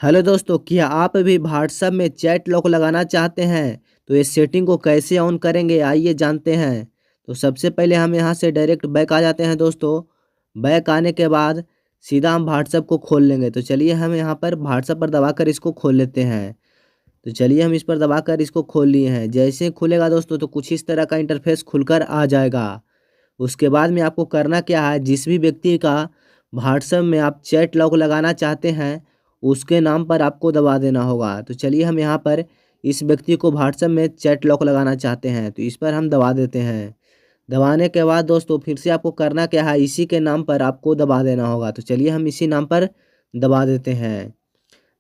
Hello दोस्तों, क्या आप भी व्हाट्सएप में चैट लॉक लगाना चाहते हैं? तो इस सेटिंग को कैसे ऑन करेंगे, आइए जानते हैं। तो सबसे पहले हम यहाँ से डायरेक्ट बैक आ जाते हैं दोस्तों। बैक आने के बाद सीधा हम व्हाट्सएप को खोल लेंगे। तो चलिए हम यहाँ पर व्हाट्सएप पर दबाकर इसको खोल लेते हैं। तो चलिए हम इस पर दबाकर इसको खोल लिए हैं। जैसे ही खुलेगा दोस्तों तो कुछ इस तरह का इंटरफेस खुलकर आ जाएगा। उसके बाद में आपको करना क्या है, जिस भी व्यक्ति का व्हाट्सएप में आप चैट लॉक लगाना चाहते हैं उसके नाम पर आपको दबा देना होगा। तो चलिए हम यहाँ पर इस व्यक्ति को व्हाट्सएप में चैट लॉक लगाना चाहते हैं तो इस पर हम दबा देते हैं। दबाने के बाद दोस्तों फिर से आपको करना क्या है, इसी के नाम पर आपको दबा देना होगा। तो चलिए हम इसी नाम पर दबा देते हैं।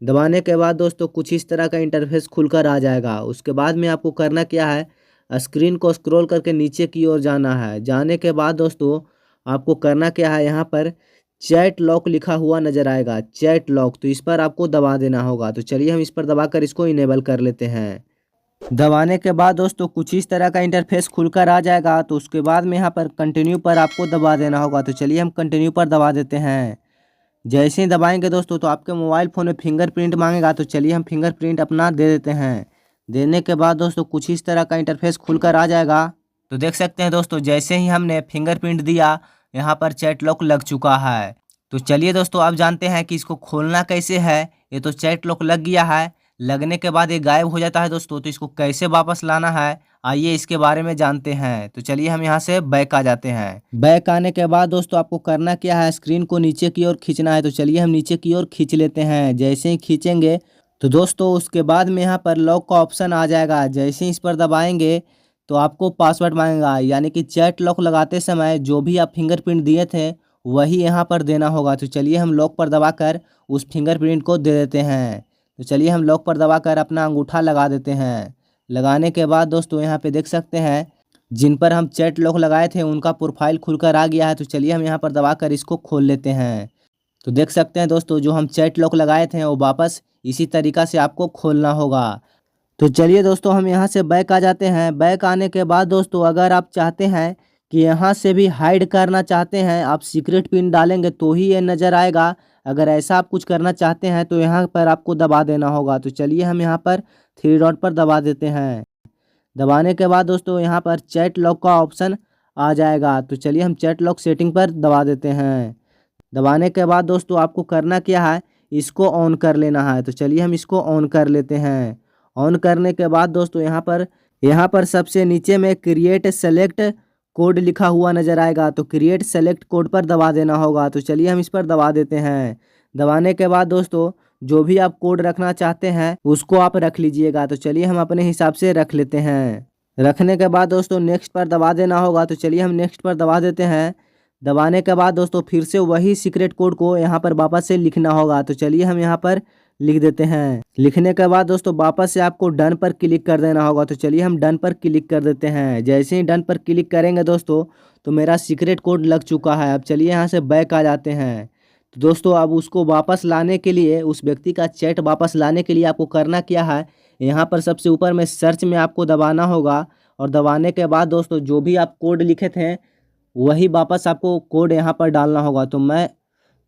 दबाने के बाद दोस्तों कुछ इस तरह का इंटरफेस खुलकर आ जाएगा। उसके बाद में आपको करना क्या है, स्क्रीन को स्क्रॉल करके नीचे की ओर जाना है। जाने के बाद दोस्तों आपको करना क्या है, यहाँ पर चैट लॉक लिखा हुआ नज़र आएगा, चैट लॉक, तो इस पर आपको दबा देना होगा। तो चलिए हम इस पर दबाकर इसको इनेबल कर लेते हैं। दबाने के बाद दोस्तों कुछ इस तरह का इंटरफेस खुलकर आ जाएगा। तो उसके बाद में यहाँ पर कंटिन्यू पर आपको दबा देना होगा। तो चलिए हम कंटिन्यू पर दबा देते हैं। जैसे ही दबाएंगे दोस्तों तो आपके मोबाइल फ़ोन में फिंगरप्रिंट मांगेगा। तो चलिए हम फिंगरप्रिंट अपना दे देते हैं। देने के बाद दोस्तों कुछ इस तरह का इंटरफेस खुलकर आ जाएगा। तो देख सकते हैं दोस्तों, जैसे ही हमने फिंगरप्रिंट दिया यहाँ पर चैट लॉक लग चुका है। तो चलिए दोस्तों आप जानते हैं कि इसको खोलना कैसे है। ये तो चैट लॉक लग गया है, लगने के बाद ये गायब हो जाता है दोस्तों। तो इसको कैसे वापस लाना है, आइए इसके बारे में जानते हैं। तो चलिए हम यहाँ से बैक आ जाते हैं। बैक आने के बाद दोस्तों आपको करना क्या है, स्क्रीन को नीचे की ओर खींचना है। तो चलिए हम नीचे की ओर खींच लेते हैं। जैसे ही खींचेंगे तो दोस्तों उसके बाद में यहाँ पर लॉक का ऑप्शन आ जाएगा। जैसे ही इस पर दबाएंगे तो आपको पासवर्ड मांगेगा, यानी कि चैट लॉक लगाते समय जो भी आप फिंगरप्रिंट दिए थे वही यहाँ पर देना होगा। तो चलिए हम लॉक पर दबाकर उस फिंगरप्रिंट को दे देते हैं। तो चलिए हम लॉक पर दबाकर अपना अंगूठा लगा देते हैं। लगाने के बाद दोस्तों यहाँ पे देख सकते हैं जिन पर हम चैट लॉक लगाए थे उनका प्रोफाइल खुलकर आ गया है। तो चलिए हम यहाँ पर दबाकर इसको खोल लेते हैं। तो देख सकते हैं दोस्तों जो हम चैट लॉक लगाए थे वो वापस इसी तरीक़ा से आपको खोलना होगा। तो चलिए दोस्तों हम यहाँ से बैक आ जाते हैं। बैक आने के बाद दोस्तों अगर आप चाहते हैं कि यहाँ से भी हाइड करना चाहते हैं, आप सीक्रेट पिन डालेंगे तो ही ये नज़र आएगा। अगर ऐसा आप कुछ करना चाहते हैं तो यहाँ पर आपको दबा देना होगा। तो चलिए हम यहाँ पर थ्री डॉट पर दबा देते हैं। दबाने के बाद दोस्तों यहाँ पर चैट लॉक का ऑप्शन आ जाएगा। तो चलिए हम चैट लॉक सेटिंग पर दबा देते हैं। दबाने के बाद दोस्तों आपको करना क्या है, इसको ऑन कर लेना है। तो चलिए हम इसको ऑन कर लेते हैं। ऑन करने के बाद दोस्तों यहाँ पर सबसे नीचे में क्रिएट सेलेक्ट कोड लिखा हुआ नज़र आएगा। तो क्रिएट सेलेक्ट कोड पर दबा देना होगा। तो चलिए हम इस पर दबा देते हैं। दबाने के बाद दोस्तों जो भी आप कोड रखना चाहते हैं उसको आप रख लीजिएगा। तो चलिए हम अपने हिसाब से रख लेते हैं। रखने के बाद दोस्तों नेक्स्ट पर दबा देना होगा। तो चलिए हम नेक्स्ट पर दबा देते हैं। दबाने के बाद दोस्तों फिर से वही सीक्रेट कोड को यहाँ पर वापस से लिखना होगा। तो चलिए हम यहाँ पर लिख देते हैं। लिखने के बाद दोस्तों वापस से आपको डन पर क्लिक कर देना होगा। तो चलिए हम डन पर क्लिक कर देते हैं। जैसे ही डन पर क्लिक करेंगे दोस्तों तो मेरा सीक्रेट कोड लग चुका है। अब चलिए यहाँ से बैक आ जाते हैं। तो दोस्तों अब उसको वापस लाने के लिए, उस व्यक्ति का चैट वापस लाने के लिए आपको करना क्या है, यहाँ पर सबसे ऊपर में सर्च में आपको दबाना होगा। और दबाने के बाद दोस्तों जो भी आप कोड लिखे थे वही वापस आपको कोड यहाँ पर डालना होगा।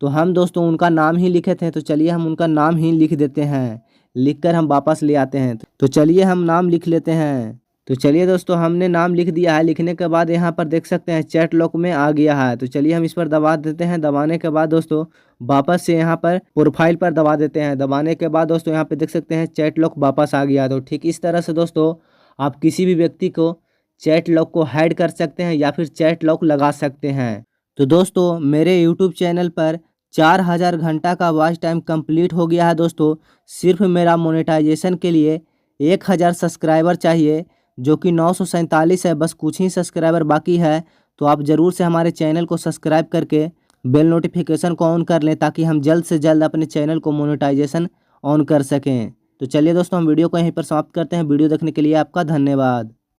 तो हम दोस्तों उनका नाम ही लिखे थे। तो चलिए हम उनका नाम ही लिख देते हैं। लिखकर हम वापस ले आते हैं। तो चलिए हम नाम लिख लेते हैं। तो चलिए दोस्तों हमने नाम लिख दिया है। लिखने के बाद यहाँ पर देख सकते हैं चैट लॉक में आ गया है। तो चलिए हम इस पर दबा देते हैं। दबाने के बाद दोस्तों वापस से यहाँ पर प्रोफाइल पर दबा देते हैं। दबाने के बाद दोस्तों यहाँ पे देख सकते हैं चैट लॉक वापस आ गया। तो ठीक इस तरह से दोस्तों आप किसी भी व्यक्ति को चैट लॉक को हाइड कर सकते हैं या फिर चैट लॉक लगा सकते हैं। तो दोस्तों मेरे यूट्यूब चैनल पर 4000 घंटा का वॉच टाइम कंप्लीट हो गया है दोस्तों। सिर्फ मेरा मोनेटाइजेशन के लिए 1000 सब्सक्राइबर चाहिए, जो कि 947 है। बस कुछ ही सब्सक्राइबर बाकी है। तो आप ज़रूर से हमारे चैनल को सब्सक्राइब करके बेल नोटिफिकेशन को ऑन कर लें ताकि हम जल्द से जल्द अपने चैनल को मोनेटाइजेशन ऑन कर सकें। तो चलिए दोस्तों हम वीडियो को यहीं पर समाप्त करते हैं। वीडियो देखने के लिए आपका धन्यवाद।